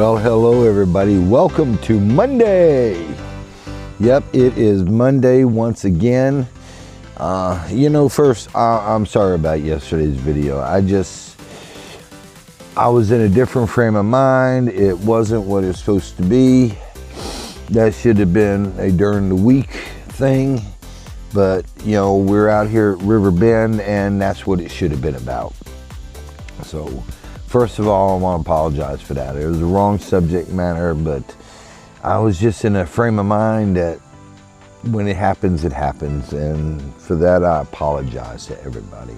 Well, hello everybody. Welcome to Monday. Yep, it is Monday once again. First, I'm sorry about yesterday's video. I was in a different frame of mind. It wasn't what it's supposed to be. That should have been a during the week thing. But, we're out here at River Bend, and that's what it should have been about. So, first of all, I want to apologize for that. It was the wrong subject matter, but I was just in a frame of mind that when it happens, and for that, I apologize to everybody.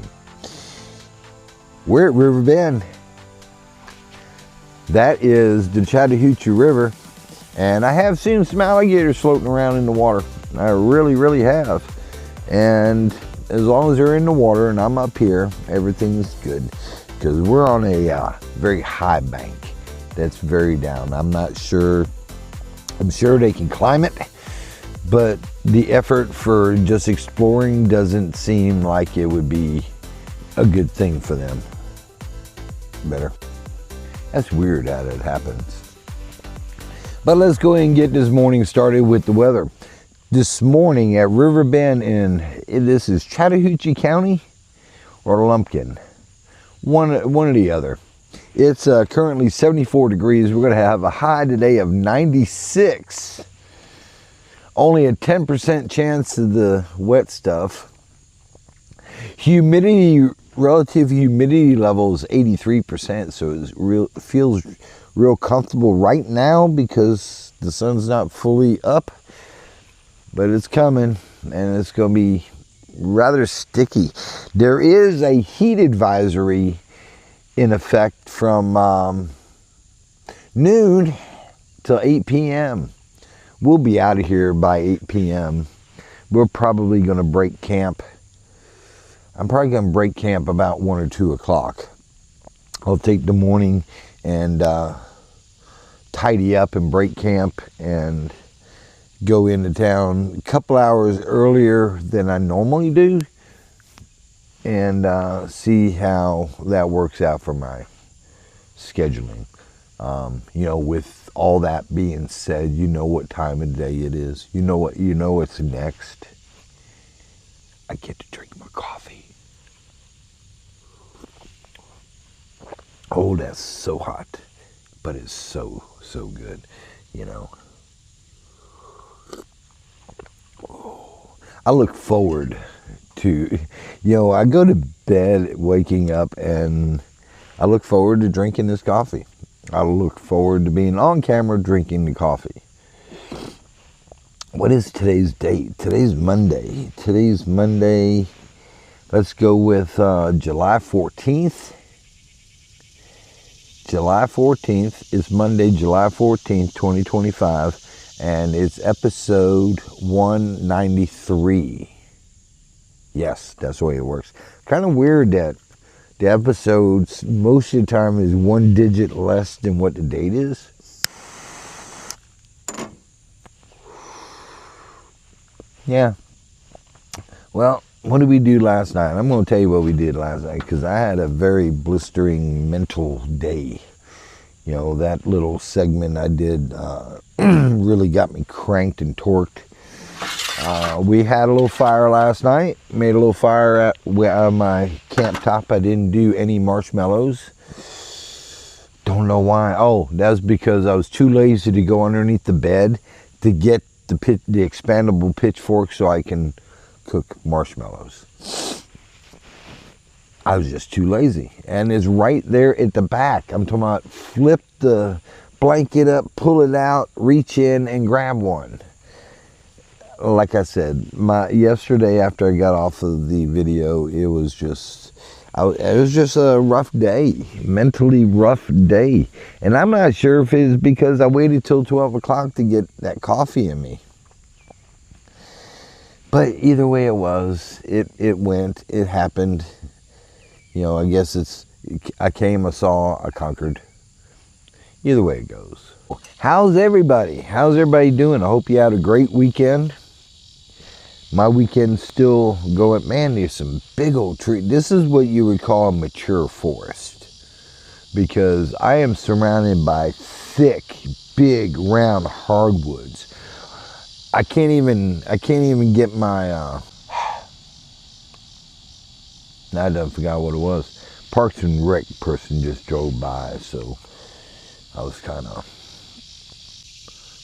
We're at River Bend. That is the Chattahoochee River, and I have seen some alligators floating around in the water. I really, really have. And as long as they're in the water and I'm up here, everything's good. Because we're on a very high bank that's very down. I'm sure they can climb it, but the effort for just exploring doesn't seem like it would be a good thing for them. Better. That's weird how that happens. But let's go ahead and get this morning started with the weather. This morning at River Bend, this is Chattahoochee County or Lumpkin. One or the other. It's currently 74 degrees. We're going to have a high today of 96. Only a 10% chance of the wet stuff. Relative humidity level is 83%, so it feels real comfortable right now because the sun's not fully up, but it's coming and it's going to be rather sticky. There is a heat advisory in effect from noon till 8 p.m. We'll be out of here by 8 p.m. We're probably going to break camp. I'm probably going to break camp about 1 or 2 o'clock. I'll take the morning and tidy up and break camp and go into town a couple hours earlier than I normally do and see how that works out for my scheduling. With all that being said, you know what time of day it is. You know what's next. I get to drink my coffee. Oh, that's so hot, but it's so good, I look forward to, I go to bed waking up and I look forward to drinking this coffee. I look forward to being on camera drinking the coffee. What is today's date? Today's Monday. Let's go with July 14th. July 14th is Monday, July 14th, 2025. And it's episode 193. Yes, that's the way it works. Kind of weird that the episodes most of the time is one digit less than what the date is. Yeah. Well, what did we do last night? I'm going to tell you what we did last night because I had a very blistering mental day. That little segment I did really got me cranked and torqued. We had a little fire last night. Made a little fire on my camp top. I didn't do any marshmallows. Don't know why. Oh, that's because I was too lazy to go underneath the bed to get the expandable pitchfork so I can cook marshmallows. I was just too lazy. And it's right there at the back. I'm talking about flip the blanket up, pull it out, reach in and grab one. Like I said, yesterday after I got off of the video, it was just a rough day, mentally rough day. And I'm not sure if it's because I waited till 12 o'clock to get that coffee in me. But either way it was, it went, it happened. I guess I came, I saw, I conquered. Either way it goes. How's everybody? How's everybody doing? I hope you had a great weekend. My weekend's still going. Man, there's some big old trees. This is what you would call a mature forest. Because I am surrounded by thick, big, round hardwoods. I can't even get my, I done forgot what it was. Parks and Rec person just drove by, so I was kind of,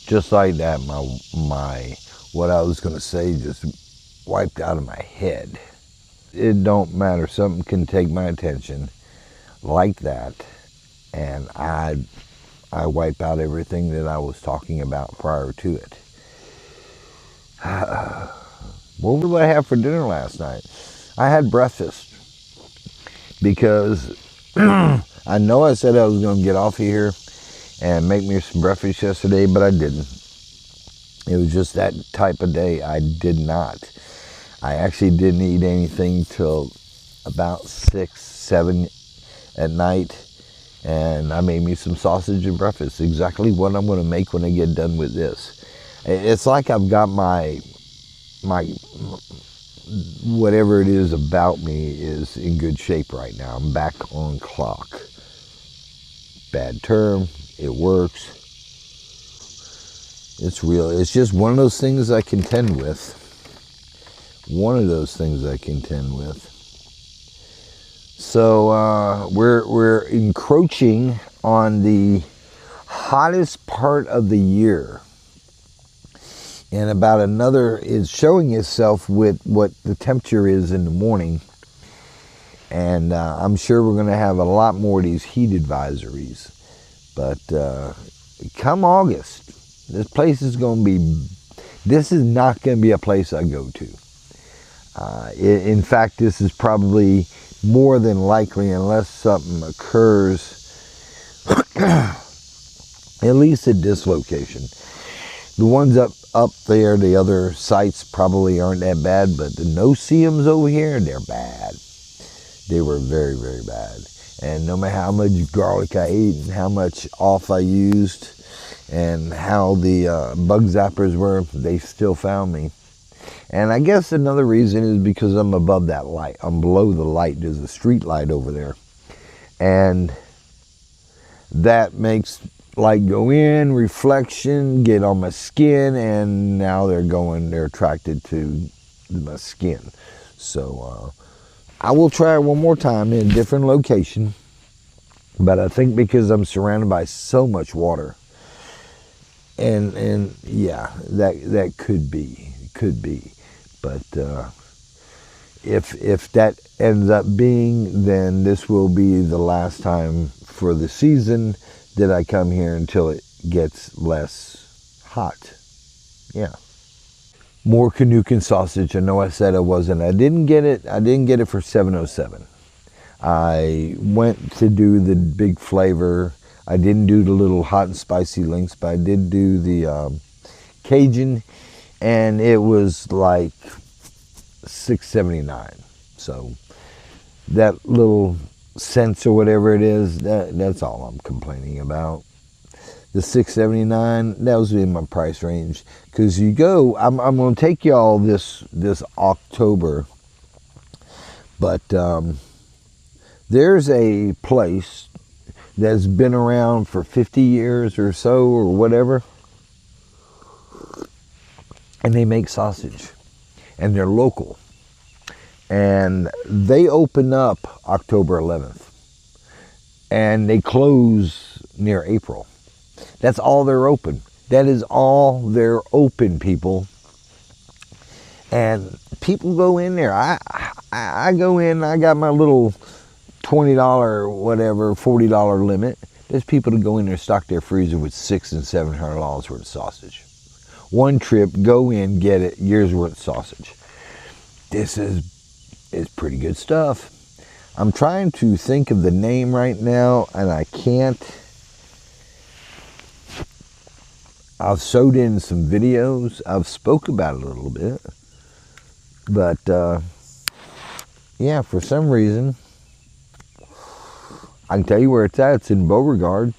just like that, my what I was gonna say just wiped out of my head. It don't matter, something can take my attention like that, and I wipe out everything that I was talking about prior to it. What did I have for dinner last night? I had breakfast because I know I said I was going to get off of here and make me some breakfast yesterday, but I didn't. It was just that type of day. I did not. I actually didn't eat anything till about 6, 7 at night, and I made me some sausage and breakfast. Exactly what I'm going to make when I get done with this. It's like I've got my whatever it is about me is in good shape right now. I'm back on clock. Bad term, it works. It's real. It's just one of those things I contend with. One of those things I contend with. So we're encroaching on the hottest part of the year. And about another is showing itself with what the temperature is in the morning. And I'm sure we're going to have a lot more of these heat advisories. But come August, this place is going to be, this is not going to be a place I go to. In fact, this is probably more than likely, unless something occurs, at least at this location. The ones up there, the other sites probably aren't that bad, but the no-see-ums over here, they're bad. They were very, very bad. And no matter how much garlic I ate and how much off I used and how the bug zappers were, they still found me. And I guess another reason is because I'm above that light. I'm below the light. There's a street light over there. And that makes light go in, reflection, get on my skin, and now they're attracted to my skin. So I will try it one more time in a different location. But I think because I'm surrounded by so much water, and yeah, that could be. But if that ends up being, then this will be the last time for the season that I come here until it gets less hot. Yeah. More Canukin sausage. I know I said I wasn't. I didn't get it for $7.07. I went to do the big flavor. I didn't do the little hot and spicy links, but I did do the Cajun, and it was like $6.79. So that little cents or whatever it is, that's all I'm complaining about. The $6.79, that was in my price range. Because you go, I'm going to take y'all this October, but there's a place that's been around for 50 years or so or whatever, and they make sausage, and they're local, and they open up October 11th, and they close near April. That's all they're open. That is all they're open, people. And people go in there. I go in, I got my little $20, whatever, $40 limit. There's people that go in there, stock their freezer with $600 and $700 worth of sausage. One trip, go in, get it, year's worth of sausage. This is pretty good stuff. I'm trying to think of the name right now, and I can't. I've sewed in some videos. I've spoke about it a little bit. But, yeah, for some reason, I can tell you where it's at. It's in Beauregard.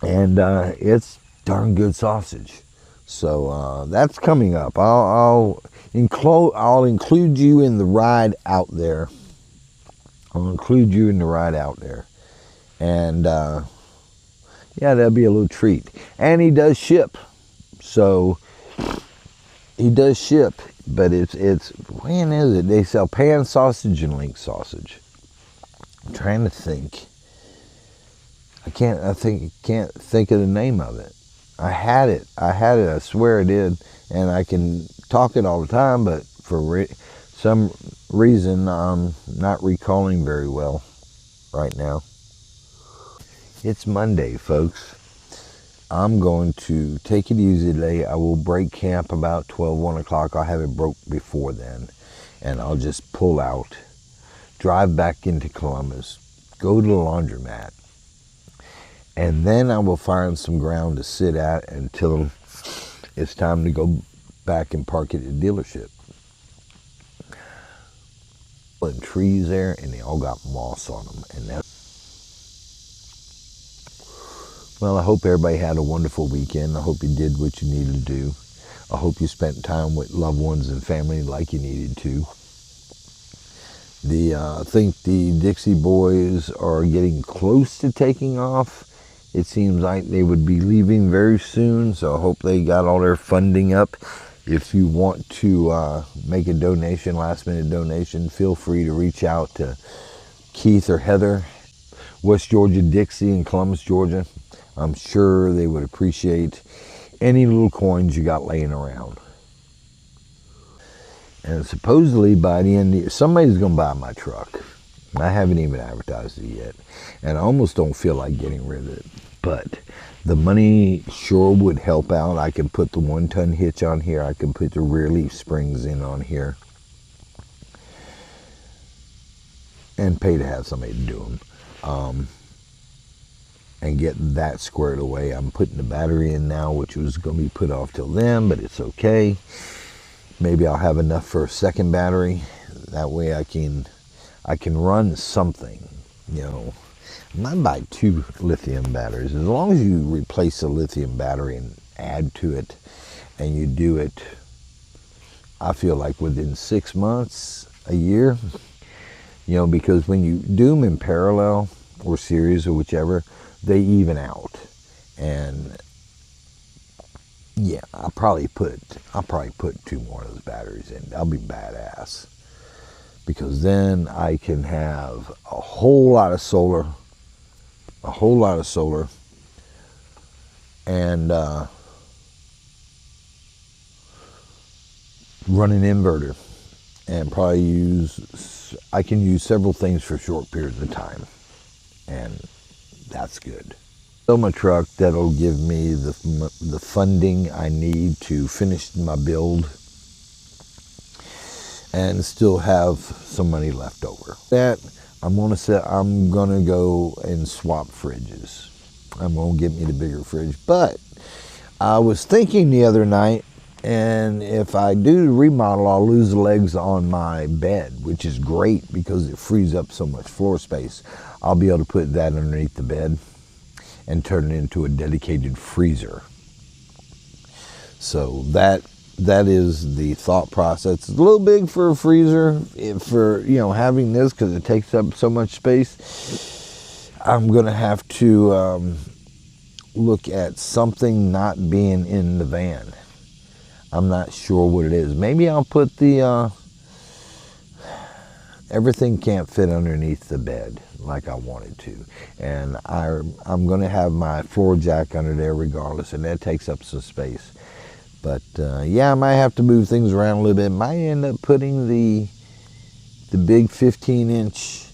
And it's darn good sausage. So that's coming up. I'll include you in the ride out there. I'll include you in the ride out there. And yeah, that'll be a little treat. And he does ship. So he does ship, but it's when is it? They sell pan sausage and link sausage. I'm trying to think. I can't think of the name of it. I had it. I swear I did. And I can talk it all the time, but for some reason I'm not recalling very well right now. It's Monday, folks. I'm going to take it easy today. I will break camp about 12, 1 o'clock. I'll have it broke before then. And I'll just pull out, drive back into Columbus, go to the laundromat. And then I will find some ground to sit at until it's time to go back and park it at the dealership. And trees there, and they all got moss on them. And that's, well, I hope everybody had a wonderful weekend. I hope you did what you needed to do. I hope you spent time with loved ones and family like you needed to. I think the Dixie Boys are getting close to taking off. It seems like they would be leaving very soon, so I hope they got all their funding up. If you want to make a donation, last-minute donation, feel free to reach out to Keith or Heather, West Georgia Dixie in Columbus, Georgia. I'm sure they would appreciate any little coins you got laying around. And supposedly by the end of the year, somebody's going to buy my truck. I haven't even advertised it yet. And I almost don't feel like getting rid of it. But the money sure would help out. I can put the 1-ton hitch on here. I can put the rear leaf springs in on here. And pay to have somebody to do them. And get that squared away. I'm putting the battery in now, which was going to be put off till then, but it's okay. Maybe I'll have enough for a second battery. That way I can run something, you know. I might buy 2 lithium batteries. As long as you replace a lithium battery and add to it, and you do it, I feel like within 6 months, a year, you know, because when you do them in parallel or series or whichever, they even out. And yeah, I'll probably put 2 more of those batteries in. That'll be badass. Because then I can have a whole lot of solar, and run an inverter, and probably I can use several things for short periods of time, and that's good. So my truck, that'll give me the funding I need to finish my build and still have some money left over. That I'm gonna go and swap fridges. I'm gonna get me the bigger fridge. But I was thinking the other night, and if I do the remodel, I'll lose the legs on my bed, which is great because it frees up so much floor space. I'll be able to put that underneath the bed and turn it into a dedicated freezer. So that is the thought process. It's a little big for a freezer, for, you know, having this, because it takes up so much space. I'm gonna have to look at something not being in the van. I'm not sure what it is. Maybe I'll put the everything can't fit underneath the bed like I wanted to, and I'm going to have my floor jack under there regardless, and that takes up some space. But yeah, I might have to move things around a little bit. Might end up putting the big 15-inch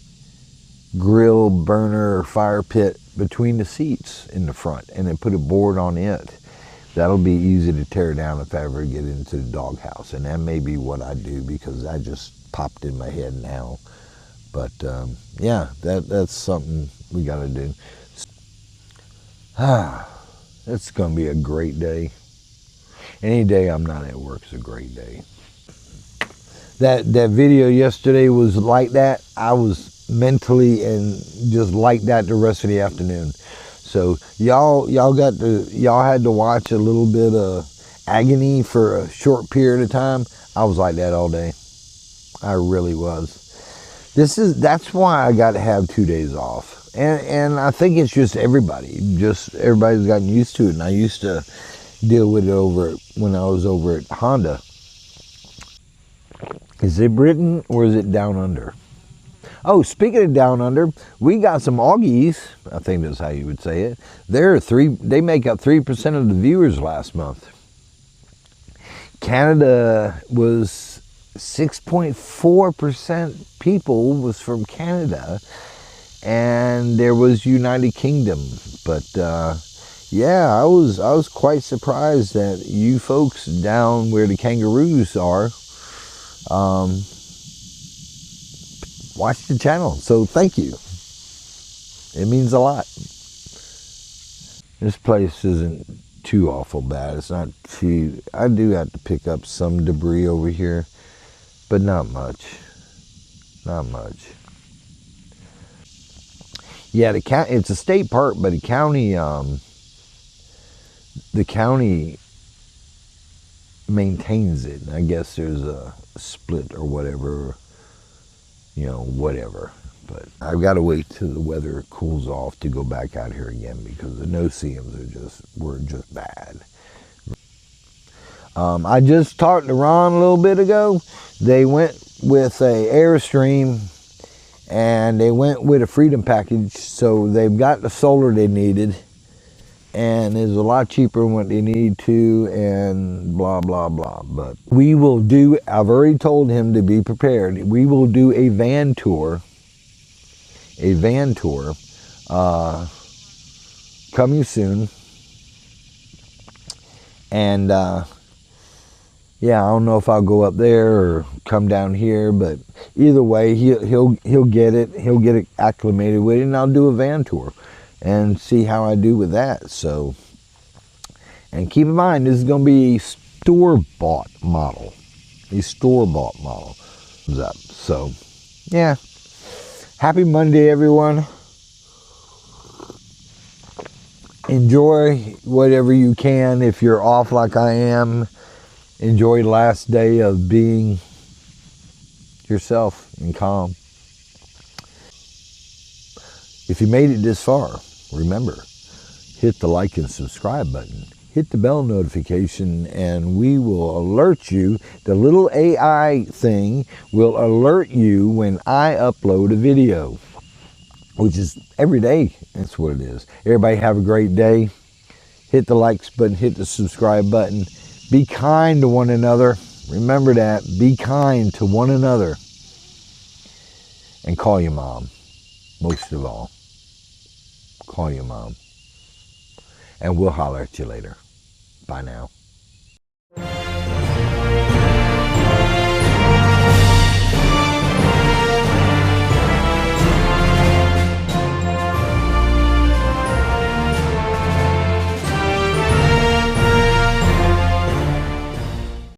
grill burner fire pit between the seats in the front, and then put a board on it. That'll be easy to tear down if I ever get into the doghouse, and that may be what I do, because that just popped in my head now. But yeah, that's something we got to do. It's going to be a great day. Any day I'm not at work is a great day. That video yesterday was like that. I was mentally and just like that the rest of the afternoon. So y'all had to watch a little bit of agony for a short period of time. I was like that all day. I really was. That's why I got to have 2 days off. And I think it's just everybody's gotten used to it. And I used to deal with it when I was over at Honda. Is it Britain or is it Down Under? Oh, speaking of Down Under, we got some Augies. I think that's how you would say it. They make up 3% of the viewers last month. Canada was 6.4% people was from Canada, and there was United Kingdom. But yeah, I was quite surprised that you folks down where the kangaroos are watch the channel. So thank you. It means a lot. This place isn't too awful bad. It's not too, I do have to pick up some debris over here, but not much. Not much. Yeah, it's a state park, but the county maintains it. I guess there's a split or whatever, whatever. But I've got to wait till the weather cools off to go back out here again, because the no-see-ums were just bad. I just talked to Ron a little bit ago. They went with a Airstream, and they went with a Freedom package, so they've got the solar they needed, and it's a lot cheaper than what they need to, and blah, blah, blah. But we will do, I've already told him to be prepared. We will do a van tour coming soon. And yeah, I don't know if I'll go up there or come down here, but either way, he'll get it. He'll get it acclimated with it, and I'll do a van tour and see how I do with that. So, and keep in mind, this is going to be a store-bought model. So, yeah. Happy Monday, everyone. Enjoy whatever you can. If you're off like I am, enjoy the last day of being yourself and calm. If you made it this far, remember, hit the like and subscribe button. Hit the bell notification, and we will alert you. The little AI thing will alert you when I upload a video, which is every day. That's what it is. Everybody have a great day. Hit the likes button, hit the subscribe button. Be kind to one another. Remember that. Be kind to one another. And call your mom. Most of all. Call your mom. And we'll holler at you later. Bye now.